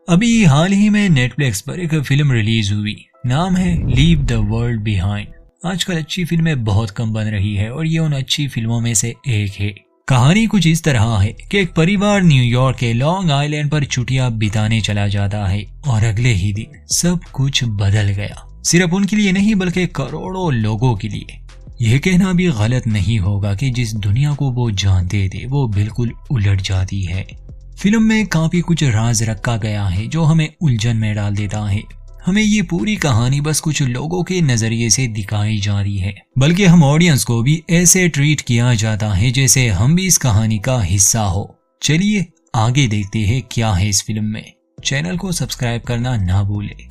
अभी हाल ही में नेटफ्लिक्स पर एक फिल्म रिलीज हुई, नाम है लीव द वर्ल्ड बिहाइंड। आजकल अच्छी फिल्में बहुत कम बन रही है और ये उन अच्छी फिल्मों में से एक है। कहानी कुछ इस तरह है कि एक परिवार न्यूयॉर्क के लॉन्ग आइलैंड पर छुट्टियां बिताने चला जाता है और अगले ही दिन सब कुछ बदल गया। सिर्फ उनके लिए नहीं बल्कि करोड़ों लोगों के लिए। यह कहना भी गलत नहीं होगा कि जिस दुनिया को वो जानते थे वो बिल्कुल उलट जाती है। फिल्म में काफी कुछ राज रखा गया है जो हमें उलझन में डाल देता है। हमें ये पूरी कहानी बस कुछ लोगों के नजरिए से दिखाई जा रही है, बल्कि हम ऑडियंस को भी ऐसे ट्रीट किया जाता है जैसे हम भी इस कहानी का हिस्सा हो। चलिए आगे देखते हैं क्या है इस फिल्म में। चैनल को सब्सक्राइब करना ना भूले।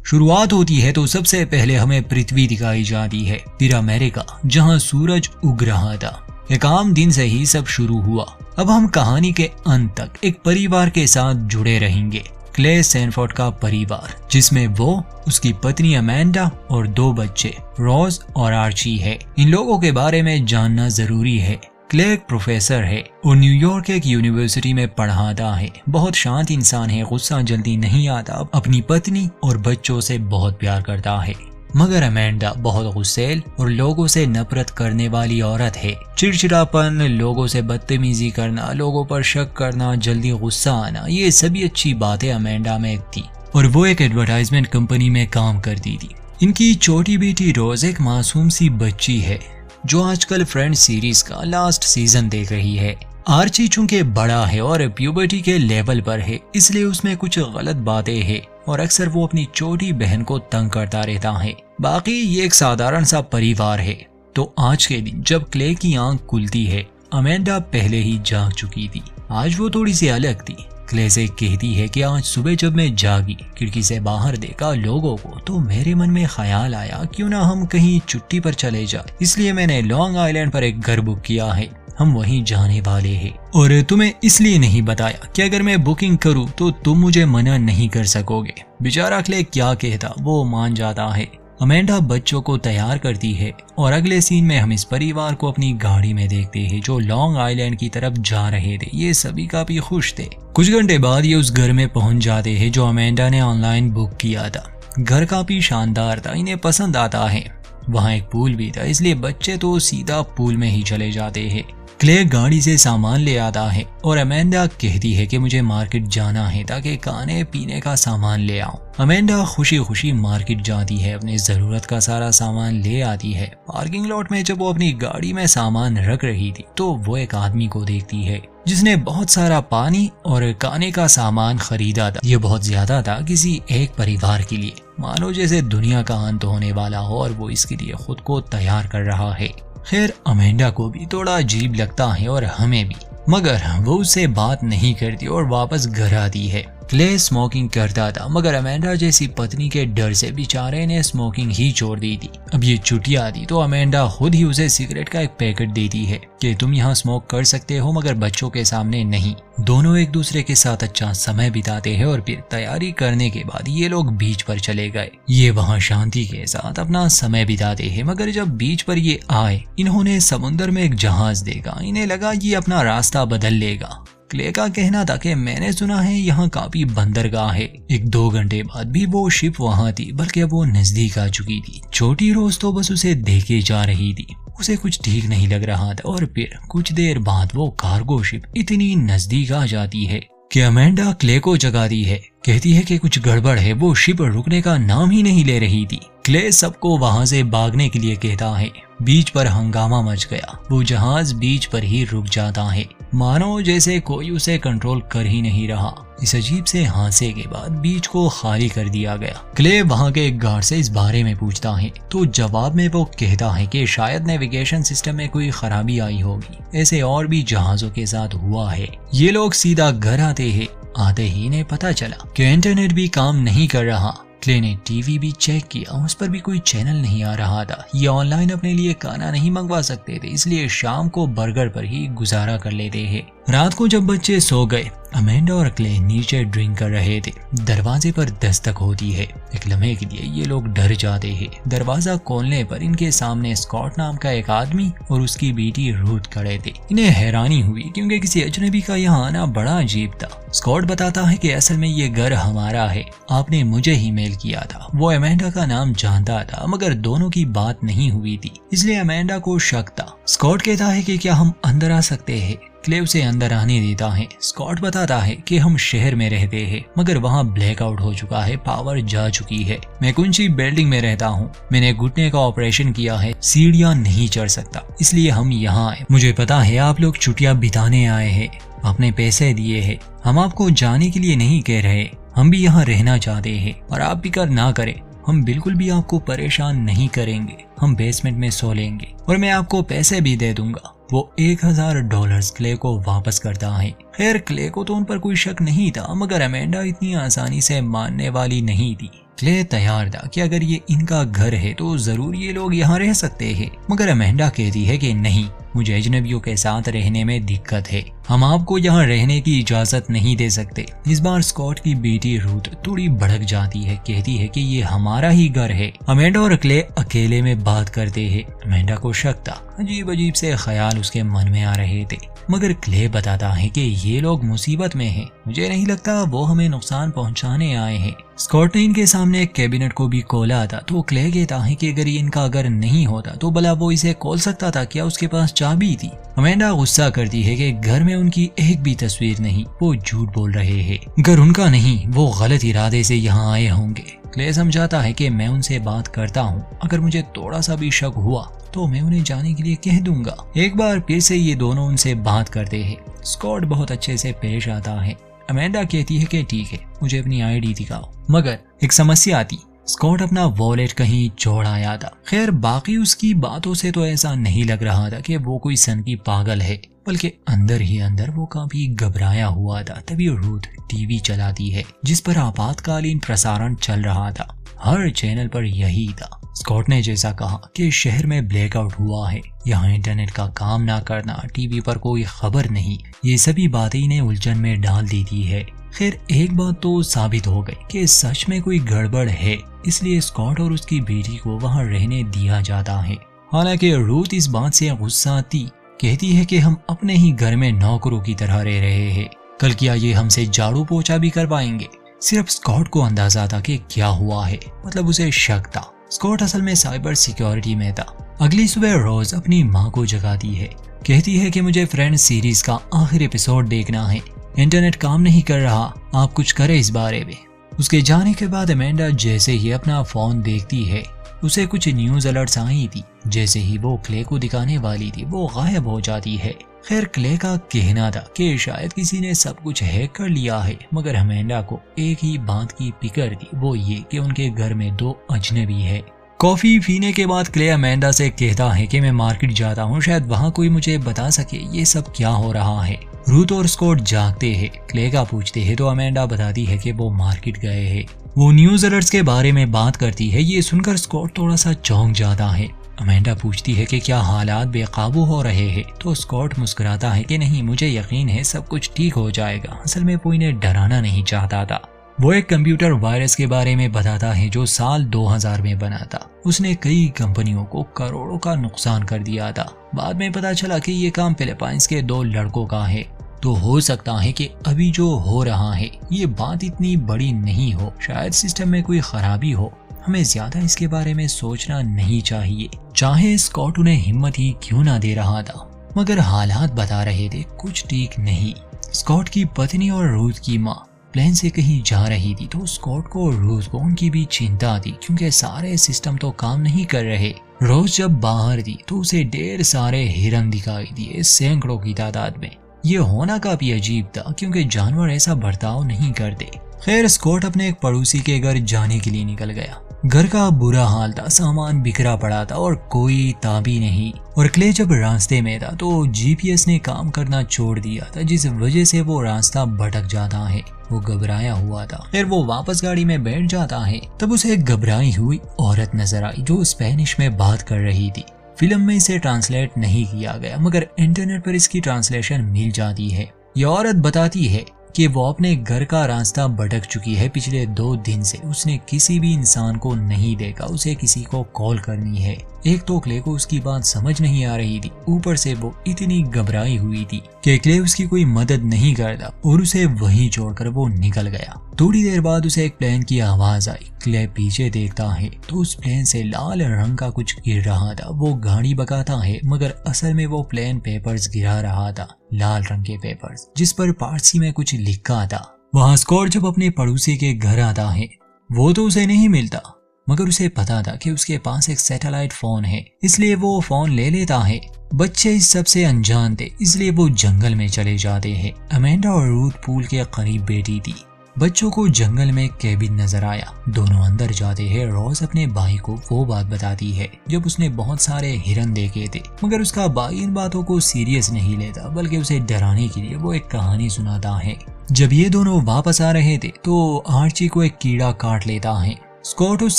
शुरुआत होती है तो सबसे पहले हमें पृथ्वी दिखाई जाती है, फिर अमेरिका जहां सूरज उग रहा था। एक आम दिन से ही सब शुरू हुआ। अब हम कहानी के अंत तक एक परिवार के साथ जुड़े रहेंगे, क्ले सैनफोर्ड का परिवार, जिसमें वो, उसकी पत्नी अमेंडा और 2 बच्चे रोज और आर्ची है। इन लोगों के बारे में जानना जरूरी है। क्ले एक प्रोफेसर है और न्यूयॉर्क एक यूनिवर्सिटी में पढ़ाता है। बहुत शांत इंसान है, गुस्सा जल्दी नहीं आता, अपनी पत्नी और बच्चों से बहुत प्यार करता है। मगर अमेंडा बहुत गुस्सैल और लोगों से नफरत करने वाली औरत है। चिड़चिड़ापन, लोगों से बदतमीजी करना, लोगों पर शक करना, जल्दी गुस्सा आना, ये सभी अच्छी बातें अमेंडा में थी और वो एक एडवर्टाइजमेंट कंपनी में काम करती थी। इनकी छोटी बेटी रोज एक मासूम सी बच्ची है जो आजकल फ्रेंड्स सीरीज का लास्ट सीजन देख रही है। आर्ची चूंकि बड़ा है और प्यूबर्टी के लेवल पर है, इसलिए उसमें कुछ गलत बातें हैं और अक्सर वो अपनी छोटी बहन को तंग करता रहता है। बाकी ये एक साधारण सा परिवार है। तो आज के दिन जब क्ले की आंख खुलती है, अमेंडा पहले ही जाग चुकी थी। आज वो थोड़ी सी अलग थी। क्ले से कहती है कि आज सुबह जब मैं जागी, खिड़की से बाहर देखा लोगों को, तो मेरे मन में ख्याल आया क्यों ना हम कहीं छुट्टी पर चले जाए। इसलिए मैंने लॉन्ग आइलैंड पर एक घर बुक किया है, हम वहीं जाने वाले हैं। और तुम्हें इसलिए नहीं बताया कि अगर मैं बुकिंग करूं तो तुम मुझे मना नहीं कर सकोगे। बेचारा क्ले क्या कहता, वो मान जाता है। अमेंडा बच्चों को तैयार करती है और अगले सीन में हम इस परिवार को अपनी गाड़ी में देखते हैं जो लॉन्ग आइलैंड की तरफ जा रहे थे। ये सभी काफी खुश थे। कुछ घंटे बाद ये उस घर में पहुंच जाते हैं जो अमेंडा ने ऑनलाइन बुक किया था। घर काफी शानदार था, इन्हें पसंद आता है। वहाँ एक पूल भी था, इसलिए बच्चे तो सीधा पूल में ही चले जाते हैं। क्ले गाड़ी से सामान ले आता है और अमेंडा कहती है कि मुझे मार्केट जाना है ताकि खाने पीने का सामान ले आऊं। अमेंडा खुशी खुशी मार्केट जाती है, अपनी जरूरत का सारा सामान ले आती है। पार्किंग लॉट में जब वो अपनी गाड़ी में सामान रख रही थी तो वो एक आदमी को देखती है जिसने बहुत सारा पानी और खाने का सामान खरीदा था। ये बहुत ज्यादा था किसी एक परिवार के लिए, मानो जैसे दुनिया का अंत होने वाला हो और वो इसके लिए खुद को तैयार कर रहा है। खैर अमेंडा को भी थोड़ा अजीब लगता है और हमें भी, मगर वो उससे बात नहीं करती और वापस घर आती है। क्ले स्मोकिंग करता था मगर अमेंडा जैसी पत्नी के डर से बेचारे ने स्मोकिंग ही छोड़ दी थी। अब ये छुट्टियां थी तो अमेंडा खुद ही उसे सिगरेट का एक पैकेट देती है कि तुम यहाँ स्मोक कर सकते हो मगर बच्चों के सामने नहीं। दोनों एक दूसरे के साथ अच्छा समय बिताते हैं और फिर तैयारी करने के बाद ये लोग बीच पर चले गए। ये वहाँ शांति के साथ अपना समय बिताते हैं, मगर जब बीच पर ये आए इन्होंने समुद्र में एक जहाज देखा। इन्हें लगा ये अपना रास्ता बदल लेगा। क्ले का कहना था कि मैंने सुना है यहाँ काफी बंदरगाह है। 1-2 घंटे बाद भी वो शिप वहाँ थी, बल्कि वो नजदीक आ चुकी थी। छोटी रोज तो बस उसे देखे जा रही थी, उसे कुछ ठीक नहीं लग रहा था। और फिर कुछ देर बाद वो कार्गो शिप इतनी नजदीक आ जाती है कि अमेंडा क्ले को जगाती है, कहती है कि कुछ गड़बड़ है। वो शिप रुकने का नाम ही नहीं ले रही थी। क्ले सबको वहां से भागने के लिए कहता है। बीच पर हंगामा मच गया। वो जहाज बीच पर ही रुक जाता है, मानो जैसे कोई उसे कंट्रोल कर ही नहीं रहा। इस अजीब से हादसे के बाद बीच को खाली कर दिया गया। क्ले वहां के एक गार्ड से इस बारे में पूछता है तो जवाब में वो कहता है कि शायद नेविगेशन सिस्टम में कोई खराबी आई होगी। ऐसे और भी जहाजों के साथ हुआ है। ये लोग सीधा घर आते हैं। आते ही इन्हें पता चला कि इंटरनेट भी काम नहीं कर रहा। क्ले ने टीवी भी चेक किया, उस पर भी कोई चैनल नहीं आ रहा था। ये ऑनलाइन अपने लिए खाना नहीं मंगवा सकते थे, इसलिए शाम को बर्गर पर ही गुजारा कर लेते हैं। रात को जब बच्चे सो गए, अमेंडा और क्ले नीचे ड्रिंक कर रहे थे। दरवाजे पर दस्तक होती है। एक लम्हे के लिए ये लोग डर जाते हैं। दरवाजा खोलने पर इनके सामने स्कॉट नाम का एक आदमी और उसकी बेटी रूथ खड़े थे। इन्हें हैरानी हुई क्योंकि किसी अजनबी का यहाँ आना बड़ा अजीब था। स्कॉट बताता है कि असल में ये घर हमारा है, आपने मुझे ही मेल किया था। वो अमेंडा का नाम जानता था मगर दोनों की बात नहीं हुई थी, इसलिए अमेंडा को शक था। स्कॉट कहता है कि क्या हम अंदर आ सकते हैं। क्ले उसे अंदर आने देता है। स्कॉट बताता है कि हम शहर में रहते हैं मगर वहाँ ब्लैकआउट हो चुका है, पावर जा चुकी है। मैं ऊंची बिल्डिंग में रहता हूँ, मैंने घुटने का ऑपरेशन किया है, सीढ़ियाँ नहीं चढ़ सकता, इसलिए हम यहाँ आए। मुझे पता है आप लोग छुट्टियाँ बिताने आए हैं, आपने पैसे दिए हैं, हम आपको जाने के लिए नहीं कह रहे, हम भी यहाँ रहना चाहते हैं और आप फिक्र ना करें, हम बिल्कुल भी आपको परेशान नहीं करेंगे, हम बेसमेंट में सो लेंगे और मैं आपको पैसे भी दे दूंगा। वो $1000 क्ले को वापस करता है। खैर क्ले को तो उन पर कोई शक नहीं था मगर अमेंडा इतनी आसानी से मानने वाली नहीं थी। क्ले तैयार था कि अगर ये इनका घर है तो जरूर ये लोग यहाँ रह सकते हैं, मगर अमेंडा कहती है कि नहीं, मुझे अजनबियों के साथ रहने में दिक्कत है, हम आपको यहाँ रहने की इजाजत नहीं दे सकते। इस बार स्कॉट की बेटी रूथ थोड़ी भड़क जाती है, कहती है कि ये हमारा ही घर है। अमेंडा और क्ले अकेले में बात करते हैं। अमेंडा को शक था, अजीब अजीब से ख्याल उसके मन में आ रहे थे, मगर क्ले बताता है कि ये लोग मुसीबत में हैं, मुझे नहीं लगता वो हमें नुकसान पहुंचाने आए हैं। स्कॉट ने इनके सामने एक कैबिनेट को भी खोला था तो क्ले कहता है कि अगर ये इनका घर नहीं होता तो भला वो इसे खोल सकता था क्या, उसके पास चाबी थी। अमेंडा गुस्सा करती है कि घर में उनकी एक भी तस्वीर नहीं, वो झूठ बोल रहे हैं, घर उनका नहीं, वो गलत इरादे से यहाँ आए होंगे। क्ले समझाता है कि मैं उनसे बात करता हूँ, अगर मुझे थोड़ा सा भी शक हुआ तो मैं उन्हें जाने के लिए कह दूंगा। एक बार फिर से ये दोनों उनसे बात करते हैं। स्कॉट बहुत अच्छे से पेश आता है। अमेंडा कहती है कि ठीक है, मुझे अपनी आईडी दिखाओ, मगर एक समस्या आती, स्कॉट अपना वॉलेट कहीं छोड़ आया था। खैर बाकी उसकी बातों से तो ऐसा नहीं लग रहा था कि वो कोई सन की पागल है, बल्कि अंदर ही अंदर वो काफी घबराया हुआ था। तभी रूथ टीवी चलाती है जिस पर आपातकालीन प्रसारण चल रहा था। हर चैनल पर यही था। स्कॉट ने जैसा कहा कि शहर में ब्लैकआउट हुआ है, यहाँ इंटरनेट का काम ना करना, टीवी पर कोई खबर नहीं, ये सभी बातें इन्हें उलझन में डाल देती है। खैर एक बात तो साबित हो गई कि सच में कोई गड़बड़ है, इसलिए स्कॉट और उसकी बेटी को वहाँ रहने दिया जाता है। हालांकि रूथ इस बात से गुस्सा थी, कहती है कि हम अपने ही घर में नौकरों की तरह रह रहे हैं, कल क्या ये हमसे झाड़ू पोछा भी करवाएंगे। सिर्फ स्कॉट को अंदाजा था कि क्या हुआ है, मतलब उसे शक था। स्कॉट असल में साइबर सिक्योरिटी में था। अगली सुबह रोज अपनी माँ को जगाती है, कहती है कि मुझे फ्रेंड्स सीरीज का आखिरी एपिसोड देखना है, इंटरनेट काम नहीं कर रहा, आप कुछ करें इस बारे में। उसके जाने के बाद अमेंडा जैसे ही अपना फोन देखती है, उसे कुछ न्यूज अलर्ट्स आई थी। जैसे ही वो क्ले को दिखाने वाली थी वो गायब हो जाती है। खैर क्ले का कहना था कि शायद किसी ने सब कुछ हैक कर लिया है, मगर अमेंडा को एक ही बात की फिक्र थी, वो ये कि उनके घर में 2 अजनबी है। कॉफी पीने के बाद क्ले अमेंडा से कहता है कि मैं मार्केट जाता हूँ, शायद वहाँ कोई मुझे बता सके ये सब क्या हो रहा है। रूथ और स्कॉट जागते हैं। क्ले का पूछते हैं तो अमेंडा बताती है कि वो मार्केट गए हैं। वो न्यूज अलर्ट्स के बारे में बात करती है। ये सुनकर स्कॉट थोड़ा सा चौंक जाता है। अमेंडा पूछती है कि क्या हालात बेकाबू हो रहे हैं, तो स्कॉट मुस्कुराता है कि नहीं, मुझे यकीन है सब कुछ ठीक हो जाएगा। असल में वो इन्हें डराना नहीं चाहता था। वो एक कंप्यूटर वायरस के बारे में बताता है जो साल 2000 में बना था। उसने कई कंपनियों को करोड़ों का नुकसान कर दिया था। बाद में पता चला कि ये काम फिलीपाइंस के 2 लड़कों का है। तो हो सकता है कि अभी जो हो रहा है ये बात इतनी बड़ी नहीं हो, शायद सिस्टम में कोई खराबी हो। हमें ज्यादा इसके बारे में सोचना नहीं चाहिए। चाहे स्कॉट उन्हें हिम्मत ही क्यों ना दे रहा था, मगर हालात बता रहे थे कुछ ठीक नहीं। स्कॉट की पत्नी और रूथ की माँ प्लेन से कहीं जा रही थी, तो स्कॉट को और रूथ को उनकी भी चिंता थी क्योंकि सारे सिस्टम तो काम नहीं कर रहे। रोज जब बाहर थी तो उसे ढेर सारे हिरन दिखाई दिए, सैकड़ों की तादाद में। ये होना काफी अजीब था क्योंकि जानवर ऐसा बर्ताव नहीं करते। खैर स्कॉट अपने एक पड़ोसी के घर जाने के लिए निकल गया। घर का बुरा हाल था, सामान बिखरा पड़ा था और कोई ताबी नहीं। और क्ले जब रास्ते में था तो जीपीएस ने काम करना छोड़ दिया था, जिस वजह से वो रास्ता भटक जाता है। वो घबराया हुआ था। फिर वो वापस गाड़ी में बैठ जाता है। तब उसे एक घबराई हुई औरत नजर आई जो स्पेनिश में बात कर रही थी। फिल्म में इसे ट्रांसलेट नहीं किया गया, मगर इंटरनेट पर इसकी ट्रांसलेशन मिल जाती है। ये औरत बताती है कि वो अपने घर का रास्ता भटक चुकी है। पिछले 2 दिन से उसने किसी भी इंसान को नहीं देखा, उसे किसी को कॉल करनी है। एक तो क्ले को उसकी बात समझ नहीं आ रही थी, ऊपर से वो इतनी घबराई हुई थी कि क्ले उसकी कोई मदद नहीं करता और उसे वहीं छोड़कर वो निकल गया। थोड़ी देर बाद उसे एक प्लेन की आवाज आई। क्ले पीछे देखता है तो उस प्लेन से लाल रंग का कुछ गिर रहा था। वो गाड़ी भगाता है, मगर असल में वो प्लेन पेपर्स गिरा रहा था, लाल रंग के पेपर्स, जिस पर पारसी में कुछ लिखा था। वहाँ स्कॉट जब अपने पड़ोसी के घर आता है, वो तो उसे नहीं मिलता, मगर उसे पता था कि उसके पास एक सैटेलाइट फोन है, इसलिए वो फोन ले लेता है। बच्चे इस सब से अनजान थे, इसलिए वो जंगल में चले जाते हैं। अमेंडा और रूथ पूल के करीब बैठी थी। बच्चों को जंगल में केबिन नजर आया। दोनों अंदर जाते हैं। रोज अपने भाई को वो बात बताती है जब उसने बहुत सारे हिरन देखे थे, मगर उसका भाई इन बातों को सीरियस नहीं लेता, बल्कि उसे डराने के लिए वो एक कहानी सुनाता है। जब ये दोनों वापस आ रहे थे तो आर्ची को एक कीड़ा काट लेता है। स्कॉट उस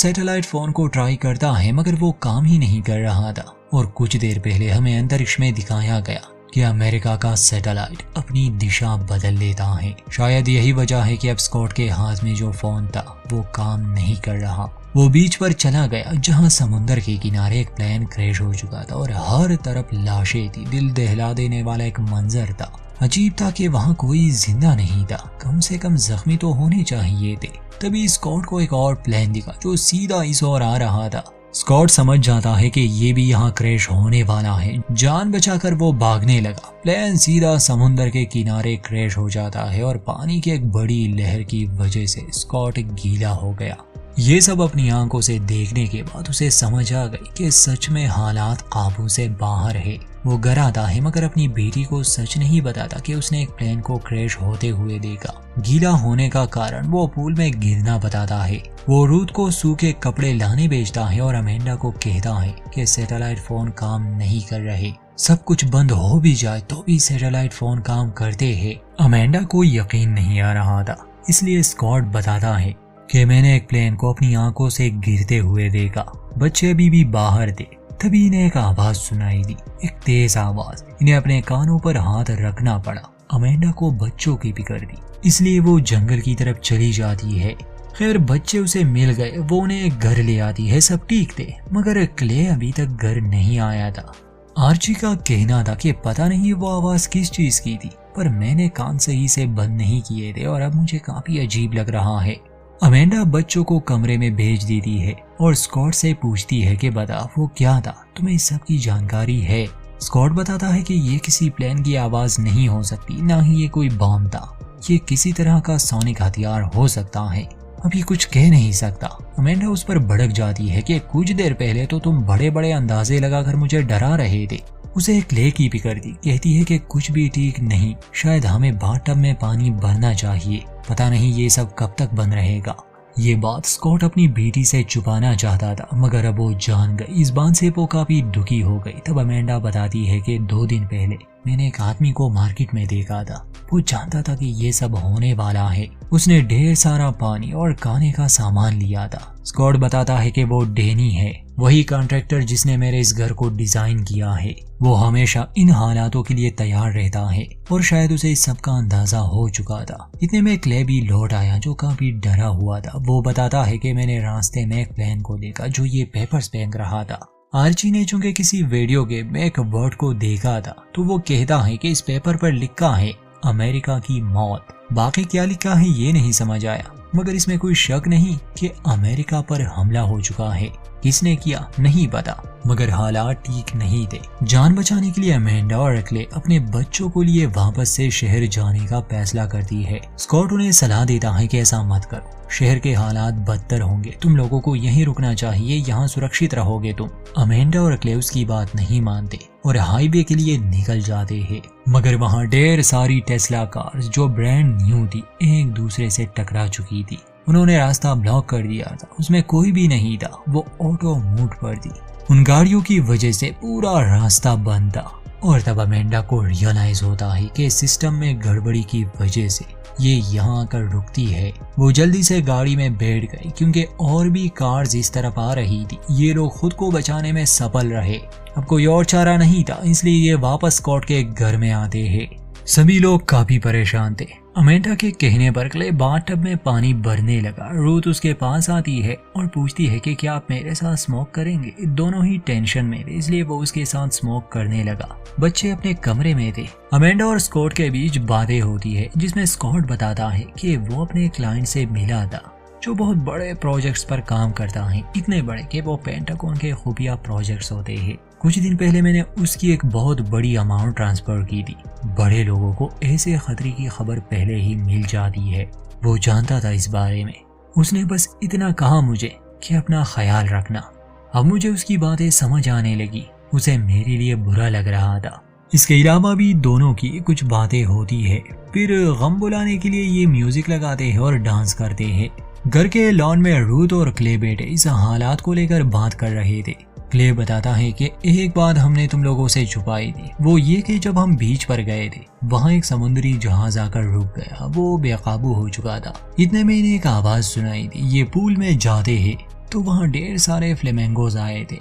सैटेलाइट फोन को ट्राई करता है, मगर वो काम ही नहीं कर रहा था। और कुछ देर पहले हमें अंतरिक्ष में दिखाया गया कि अमेरिका का सैटेलाइट अपनी दिशा बदल लेता है। शायद यही वजह है कि अब स्कॉट के हाथ में जो फोन था वो काम नहीं कर रहा। वो बीच पर चला गया जहां समुद्र के किनारे एक प्लेन क्रैश हो चुका था और हर तरफ लाशें थी। दिल दहला देने वाला एक मंजर था। अजीब था कि वहाँ कोई जिंदा नहीं था, कम से कम जख्मी तो होने चाहिए थे। तभी स्कॉट को एक और प्लेन दिखा जो सीधा इस ओर आ रहा था। स्कॉट समझ जाता है कि ये भी यहाँ क्रैश होने वाला है। जान बचाकर वो भागने लगा। प्लेन सीधा समुद्र के किनारे क्रैश हो जाता है और पानी की एक बड़ी लहर की वजह से स्कॉट गीला हो गया। ये सब अपनी आंखों से देखने के बाद उसे समझ आ गई कि सच में हालात काबू से बाहर है। वो घर आता है, मगर अपनी बेटी को सच नहीं बताता कि उसने एक प्लेन को क्रैश होते हुए देखा। गीला होने का कारण वो पूल में गिरना बताता है। वो रूथ को सूखे कपड़े लाने भेजता है और अमेंडा को कहता है कि सैटेलाइट फोन काम नहीं कर रहे। सब कुछ बंद हो भी जाए तो भी सैटेलाइट फोन काम करते हैं। अमेंडा को यकीन नहीं आ रहा था, इसलिए स्कॉट बताता है कि मैंने एक प्लेन को अपनी आंखों से गिरते हुए देखा। बच्चे अभी भी बाहर थे। तभी इन्हें एक आवाज सुनाई दी, एक तेज आवाज। इन्हें अपने कानों पर हाथ रखना पड़ा। अमेंडा को बच्चों की फिक्र थी, इसलिए वो जंगल की तरफ चली जाती है। खैर बच्चे उसे मिल गए, वो उन्हें एक घर ले आती है। सब ठीक थे, मगर क्ले अभी तक घर नहीं आया था। आर्ची का कहना था कि पता नहीं वो आवाज किस चीज की थी, पर मैंने कान सही से बंद नहीं किए थे और अब मुझे काफी अजीब लग रहा है। अमेंडा बच्चों को कमरे में भेज देती है और स्कॉट से पूछती है कि बता वो क्या था, तुम्हें इस सब की जानकारी है? स्कॉट बताता है कि ये किसी प्लेन की आवाज नहीं हो सकती, ना ही ये कोई बम था। ये किसी तरह का सोनिक हथियार हो सकता है। अभी कुछ कह नहीं सकता। अमेंडा उस पर भड़क जाती है कि कुछ देर पहले तो तुम बड़े बड़े अंदाजे लगाकर मुझे डरा रहे थे। उसे एक क्ले की फिक्र थी। कहती है कि कुछ भी ठीक नहीं, शायद हमें बाथटब में पानी भरना चाहिए। पता नहीं ये सब कब तक बंद रहेगा। ये बात स्कॉट अपनी बेटी से छुपाना चाहता था, मगर अब वो जान गई। इस बात से वो काफी दुखी हो गई। तब अमेंडा बताती है कि 2 दिन पहले मैंने एक आदमी को मार्केट में देखा था। वो जानता था कि ये सब होने वाला है। उसने ढेर सारा पानी और खाने का सामान लिया था। स्कॉट बताता है कि वो डेनी है, वही कॉन्ट्रैक्टर जिसने मेरे इस घर को डिजाइन किया है। वो हमेशा इन हालातों के लिए तैयार रहता है और शायद उसे इस सब का अंदाजा हो चुका था। इतने में क्ले भी लौट आया जो काफी डरा हुआ था। वो बताता है कि मैंने रास्ते में एक प्लेन को देखा जो ये पेपर्स फेंक रहा था। आर्ची ने चूंकि किसी वीडियो गेम में एक वर्ड को देखा था, तो वो कहता है कि इस पेपर पर लिखा है अमेरिका की मौत। बाकी क्या लिखा है ये नहीं समझ आया, मगर इसमें कोई शक नहीं कि अमेरिका पर हमला हो चुका है। किसने किया नहीं पता, मगर हालात ठीक नहीं थे। जान बचाने के लिए अमेंडा और क्ले अपने बच्चों को लिए वापस से शहर जाने का फैसला करती है। स्कॉट उन्हें सलाह देता है कि ऐसा मत करो, शहर के हालात बदतर होंगे, तुम लोगों को यहीं रुकना चाहिए, यहाँ सुरक्षित रहोगे तुम। अमेंडा और क्ले उसकी बात नहीं मानते और हाईवे के लिए निकल जाते हैं, मगर वहाँ ढेर सारी टेस्ला कार्स जो ब्रांड न्यू थी एक दूसरे से टकरा चुकी थी। उन्होंने रास्ता ब्लॉक कर दिया था, उसमें कोई भी नहीं था। वो ऑटो मूड पर थी। उन गाड़ियों की वजह से पूरा रास्ता बंद था। और तब अमेंडा को रियलाइज होता है कि सिस्टम में गड़बड़ी की वजह से ये यहाँ आकर रुकती है। वो जल्दी से गाड़ी में बैठ गई क्योंकि और भी कार्स इस तरफ आ रही थी। ये लोग खुद को बचाने में सफल रहे। अब कोई और चारा नहीं था, इसलिए ये वापस स्कॉट के घर में आते हैं। सभी लोग काफी परेशान थे। अमेंडा के कहने पर क्ले बाथटब में पानी भरने लगा। रूथ उसके पास आती है और पूछती है कि क्या आप मेरे साथ स्मोक करेंगे। दोनों ही टेंशन में थे, इसलिए वो उसके साथ स्मोक करने लगा। बच्चे अपने कमरे में थे। अमेंडा और स्कॉट के बीच बातें होती है जिसमें स्कॉट बताता है कि वो अपने क्लाइंट से मिला था जो बहुत बड़े प्रोजेक्ट्स पर काम करता है, इतने बड़े कि वो पेंटागन के खुफिया प्रोजेक्ट्स होते हैं। कुछ दिन पहले मैंने उसकी एक बहुत बड़ी अमाउंट ट्रांसफर की थी। बड़े लोगों को ऐसे खतरे की खबर पहले ही मिल जाती है। वो जानता था इस बारे में। उसने बस इतना कहा मुझे कि अपना ख्याल रखना। अब मुझे उसकी बातें समझ आने लगी। उसे मेरे लिए बुरा लग रहा था। इसके अलावा भी दोनों की कुछ बातें होती है। फिर गम बुलाने के लिए ये म्यूजिक लगाते हैं और डांस करते हैं। घर के लॉन में रूथ और क्ले बेटे इस हालात को लेकर बात कर रहे थे। क्ले बताता है कि एक बात हमने तुम लोगों से छुपाई थी, वो ये कि जब हम बीच पर गए थे वहाँ एक समुद्री जहाज आकर रुक गया। वो बेकाबू हो चुका था। इतने में इन्हें एक आवाज सुनाई दी। ये पूल में जाते हैं तो वहाँ ढेर सारे फ्लेमेंगोज आए थे।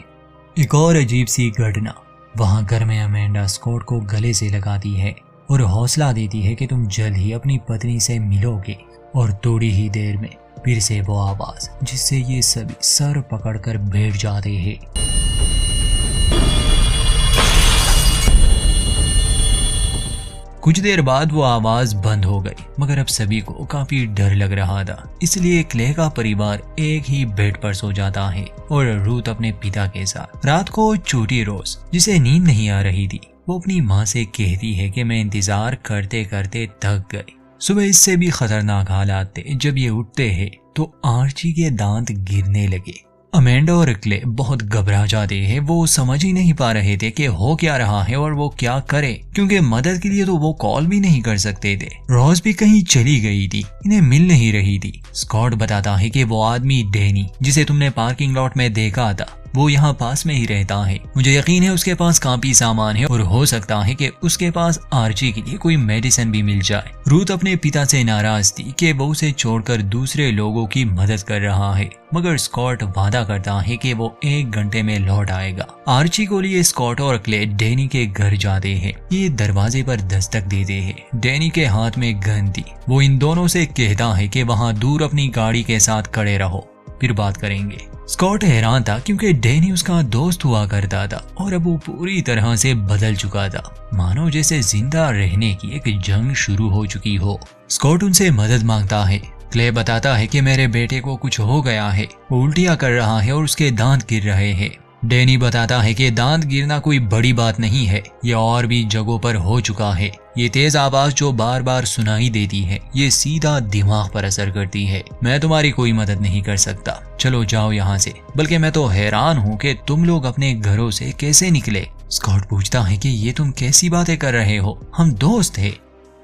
एक और अजीब सी घटना, वहाँ घर में अमेंडा स्कॉट को गले से लगाती है और हौसला देती है कि तुम जल्द ही अपनी पत्नी से मिलोगे। और थोड़ी ही देर में फिर से वो आवाज, जिससे ये सभी सर पकड़कर बैठ जाते हैं। कुछ देर बाद वो आवाज बंद हो गई, मगर अब सभी को काफी डर लग रहा था। इसलिए क्ले का परिवार एक ही बेड पर सो जाता है और रूथ अपने पिता के साथ। रात को छोटी रोज, जिसे नींद नहीं आ रही थी, वो अपनी माँ से कहती है कि मैं इंतजार करते करते थक गई। सुबह इससे भी खतरनाक हालात थे। जब ये उठते हैं तो आर्ची के दांत गिरने लगे। अमेंडा और क्ले बहुत घबरा जाते हैं। वो समझ ही नहीं पा रहे थे कि हो क्या रहा है और वो क्या करे, क्योंकि मदद के लिए तो वो कॉल भी नहीं कर सकते थे। रोज भी कहीं चली गई थी, इन्हें मिल नहीं रही थी। स्कॉट बताता है कि वो आदमी डैनी, जिसे तुमने पार्किंग लॉट में देखा था, वो यहाँ पास में ही रहता है। मुझे यकीन है उसके पास काफी सामान है और हो सकता है कि उसके पास आर्ची के लिए कोई मेडिसिन भी मिल जाए। रूथ अपने पिता से नाराज थी कि वो उसे छोड़कर दूसरे लोगों की मदद कर रहा है, मगर स्कॉट वादा करता है कि वो 1 घंटे में लौट आएगा। आर्ची को लिए स्कॉट और क्ले डैनी के घर जाते हैं। ये दरवाजे पर दस्तक देते हैं। डैनी के हाथ में गन थी। वो इन दोनों से कहता है कि वहाँ दूर अपनी गाड़ी के साथ खड़े रहो, फिर बात करेंगे। स्कॉट हैरान था क्योंकि डैनी उसका दोस्त हुआ करता था और अब वो पूरी तरह से बदल चुका था, मानो जैसे जिंदा रहने की एक जंग शुरू हो चुकी हो। स्कॉट उनसे मदद मांगता है। क्ले बताता है कि मेरे बेटे को कुछ हो गया है, वो उल्टियां कर रहा है और उसके दांत गिर रहे हैं। डैनी बताता है कि दांत गिरना कोई बड़ी बात नहीं है, ये और भी जगहों पर हो चुका है। ये तेज आवाज जो बार बार सुनाई देती है, ये सीधा दिमाग पर असर करती है। मैं तुम्हारी कोई मदद नहीं कर सकता, चलो जाओ यहाँ से। बल्कि मैं तो हैरान हूँ कि तुम लोग अपने घरों से कैसे निकले। स्कॉट पूछता है कि ये तुम कैसी बातें कर रहे हो, हम दोस्त हैं।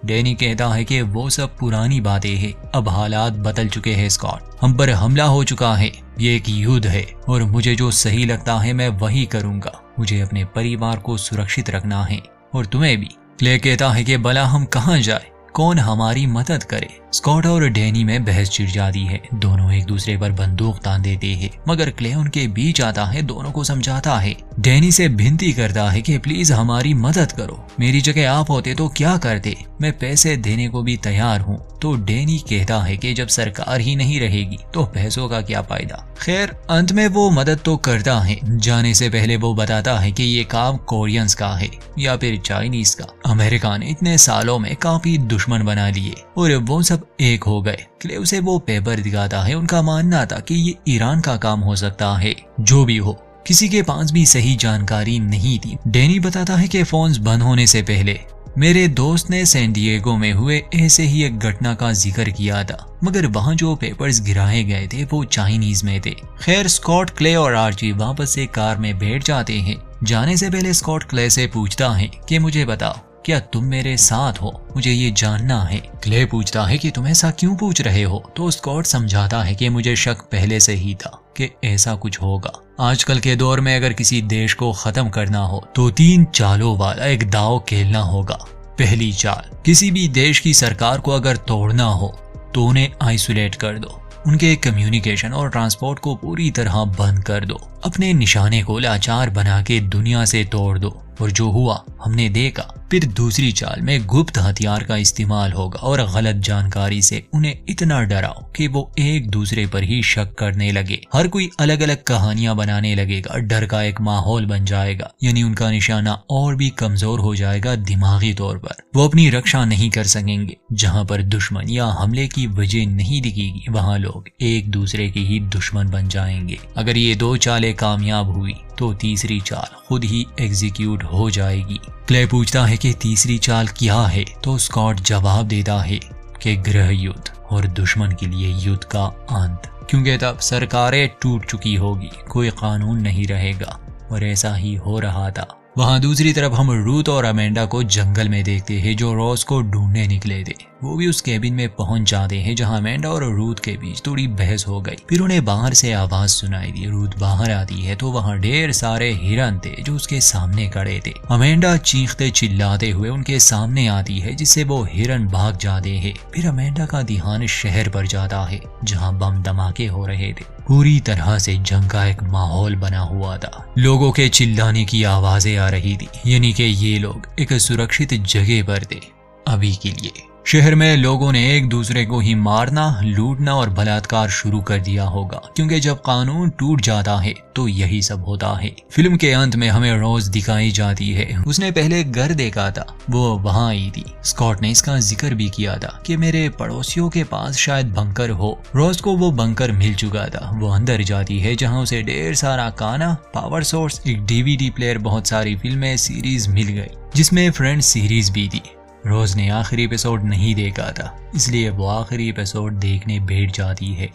डैनी कहता है कि वो सब पुरानी बातें हैं, अब हालात बदल चुके हैं स्कॉट, हम पर हमला हो चुका है, ये एक युद्ध है और मुझे जो सही लगता है मैं वही करूंगा। मुझे अपने परिवार को सुरक्षित रखना है और तुम्हें भी। क्ले कहता है कि भला हम कहाँ जाए, कौन हमारी मदद करे। स्कॉट और डैनी में बहस छिड़ जाती है। दोनों एक दूसरे पर बंदूक तान देते हैं, मगर क्ले उनके बीच आता है, दोनों को समझाता है। डैनी से विनती करता है कि प्लीज हमारी मदद करो, मेरी जगह आप होते तो क्या करते, मैं पैसे देने को भी तैयार हूँ। तो डैनी कहता है कि जब सरकार ही नहीं रहेगी तो पैसों का क्या फायदा। खैर अंत में वो मदद तो करता है। जाने से पहले वो बताता है कि ये काम कोरियंस का है या फिर चाइनीज का। अमेरिका ने इतने सालों में काफी दुश्मन बना लिए और वो सब एक हो गए। क्ले उसे वो पेपर दिखाता है। उनका मानना था कि ये ईरान का काम हो सकता है। जो भी हो, किसी के पास भी सही जानकारी नहीं थी। डैनी बताता है कि फोन्स बंद होने से पहले मेरे दोस्त ने सैन डिएगो में हुए ऐसे ही एक घटना का जिक्र किया था, मगर वहाँ जो पेपर्स गिराए गए थे वो चाइनीज में थे। खैर स्कॉट, क्ले और आर्ची वापस से कार में बैठ जाते हैं। जाने से पहले स्कॉट क्ले से पूछता है कि मुझे बताओ, क्या तुम मेरे साथ हो, मुझे ये जानना है। क्ले पूछता है कि तुम ऐसा क्यों पूछ रहे हो, तो स्कॉट समझाता है कि मुझे शक पहले से ही था कि ऐसा कुछ होगा। आजकल के दौर में अगर किसी देश को खत्म करना हो तो 3 चालों वाला एक दाव खेलना होगा। पहली चाल, किसी भी देश की सरकार को अगर तोड़ना हो तो उन्हें आइसोलेट कर दो, उनके कम्युनिकेशन और ट्रांसपोर्ट को पूरी तरह बंद कर दो, अपने निशाने को लाचार बना के दुनिया से तोड़ दो। और जो हुआ हमने देखा। फिर दूसरी चाल में गुप्त हथियार का इस्तेमाल होगा और गलत जानकारी से उन्हें इतना डराओ कि वो एक दूसरे पर ही शक करने लगे। हर कोई अलग अलग कहानियां बनाने लगेगा, डर का एक माहौल बन जाएगा, यानी उनका निशाना और भी कमजोर हो जाएगा दिमागी तौर पर। वो अपनी रक्षा नहीं कर सकेंगे। जहां पर दुश्मन या हमले की वजह नहीं दिखेगी वहां लोग एक दूसरे के ही दुश्मन बन जाएंगे। अगर ये दो चालें कामयाब हुई तो तीसरी चाल खुद ही एग्जीक्यूट हो जाएगी। क्ले पूछता है कि तीसरी चाल क्या है, तो स्कॉट जवाब देता है कि गृह युद्ध और दुश्मन के लिए युद्ध का अंत, क्योंकि तब सरकारें टूट चुकी होगी, कोई कानून नहीं रहेगा। और ऐसा ही हो रहा था। वहां दूसरी तरफ हम रूथ और अमेंडा को जंगल में देखते हैं, जो रॉस को ढूंढने निकले थे। वो भी उस केबिन में पहुंच जाते हैं जहां अमेंडा और रूथ के बीच थोड़ी बहस हो गई। फिर उन्हें बाहर से आवाज सुनाई दी। रूथ बाहर आती है तो वहां ढेर सारे हिरन थे जो उसके सामने खड़े थे। अमेंडा चीखते चिल्लाते हुए उनके सामने आती है, जिससे वो हिरन भाग जाते हैं। फिर अमेंडा का ध्यान शहर पर जाता है जहाँ बम धमाके हो रहे थे। पूरी तरह से जंग का एक माहौल बना हुआ था। लोगों के चिल्लाने की आवाजें आ रही थी, यानी कि ये लोग एक सुरक्षित जगह पर थे अभी के लिए। शहर में लोगों ने एक दूसरे को ही मारना, लूटना और बलात्कार शुरू कर दिया होगा, क्योंकि जब कानून टूट जाता है तो यही सब होता है। फिल्म के अंत में हमें रोज दिखाई जाती है। उसने पहले घर देखा था, वो वहां आई थी। स्कॉट ने इसका जिक्र भी किया था कि मेरे पड़ोसियों के पास शायद बंकर हो। रोज को वो बंकर मिल चुका था। वो अंदर जाती है जहाँ उसे ढेर सारा खाना, पावर सोर्स, एक DVD प्लेयर, बहुत सारी फिल्में, सीरीज मिल गई, जिसमें फ्रेंड्स सीरीज भी थी। रोज ने आखिरी एपिसोड नहीं देखा था, इसलिए वो आखिरी एपिसोड देखने बैठ जाती है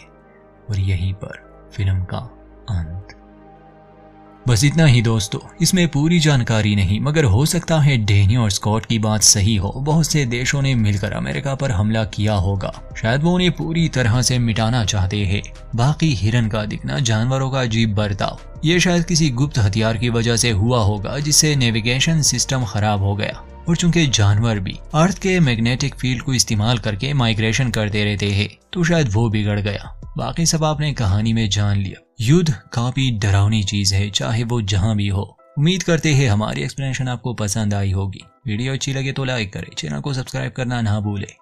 और यहीं पर फिल्म का अंत। बस इतना ही दोस्तों। इसमें पूरी जानकारी नहीं, मगर हो सकता है डैनी और स्कॉट की बात सही हो। बहुत से देशों ने मिलकर अमेरिका पर हमला किया होगा। शायद वो उन्हें पूरी तरह से मिटाना चाहते हैं। बाकी हिरन का दिखना, जानवरों का अजीब बर्ताव, ये शायद किसी गुप्त हथियार की वजह से हुआ होगा, जिससे नेविगेशन सिस्टम खराब हो गया। और चूंकि जानवर भी अर्थ के मैग्नेटिक फील्ड को इस्तेमाल करके माइग्रेशन करते रहते हैं, तो शायद वो बिगड़ गया। बाकी सब आपने कहानी में जान लिया। युद्ध काफी डरावनी चीज है, चाहे वो जहां भी हो। उम्मीद करते हैं हमारी एक्सप्लेनेशन आपको पसंद आई होगी। वीडियो अच्छी लगे तो लाइक करें, चैनल को सब्सक्राइब करना ना भूलें।